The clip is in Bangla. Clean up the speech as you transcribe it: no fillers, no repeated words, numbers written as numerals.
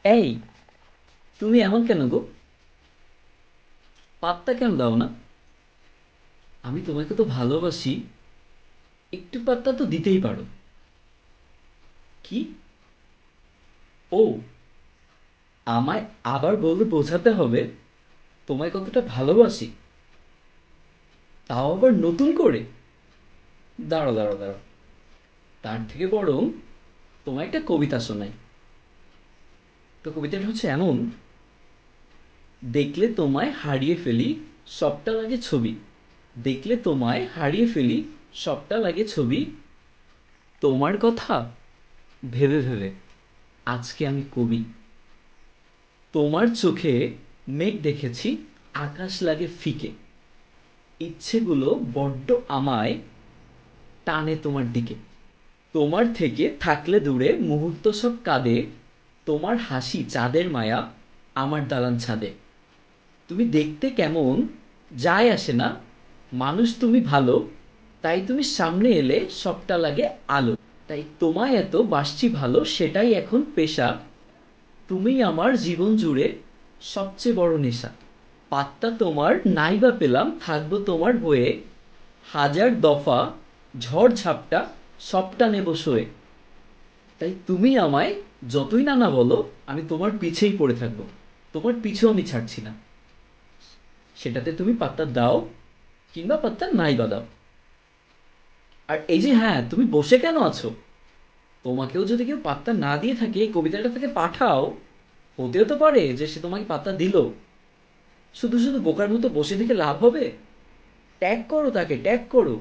এই, তুমি এমন কেন গো? পাত্তা কেন দাও না? আমি তোমাকে তো ভালোবাসি, একটু পাত্তা তো দিতেই পারো। কি? ও, আমায় আবার বলে বোঝাতে হবে তোমায় কতটা ভালোবাসি, তাও আবার নতুন করে? দাঁড়াও দাঁড়াও দাঁড়াও, তার থেকে বরং তোমায় একটা কবিতা শোনাই। তো কবিতাটা হচ্ছে এমন: দেখলে তোমায় হারিয়ে ফেলি, সবটা লাগে ছবি। দেখলে তোমায় হারিয়ে ফেলি, সবটা লাগে ছবি। তোমার কথা ভেবে ভেবে আজকে আমি কবি। তোমার চোখে মেঘ দেখেছি, আকাশ লাগে ফিকে। ইচ্ছেগুলো বড্ড আমায় টানে তোমার দিকে। তোমার থেকে থাকলে দূরে মুহূর্ত সব কাঁদে। তোমার হাসি চাঁদের মায়া, আমার দালান ছাদে। তুমি দেখতে কেমন যায় আসে না, মানুষ তুমি ভালো, তাই তুমি সামনে এলে সবটা লাগে আলো। তাই তোমায় এত বাসছি ভালো, সেটাই এখন পেশা। তুমি আমার জীবন জুড়ে সবচেয়ে বড় নেশা। পাত্তা তোমার নাই বা পেলাম, থাকবো তোমার হয়ে। হাজার দফা ঝড় ঝাপটা সবটা নেব সয়ে। তাই তুমি আমায় যতই না না বলো, আমি তোমার পিছেই পড়ে থাকবো। তোমার পিছু আমি ছাড়ছি না, সেটাতে তুমি পাত্তা দাও কিংবা পাত্তা নাই বা দাও। আর এই যে, হ্যাঁ, তুমি বসে কেন আছো? তোমাকেও যদি কেউ পাত্তা না দিয়ে থাকে, এই কবিতাটা থেকে পাঠাও। হতেও তো পারে যে সে তোমাকে পাত্তা দিল। শুধু শুধু বোকার মতো বসে থেকে লাভ হবে? ট্যাগ করো, তাকে ট্যাগ করো।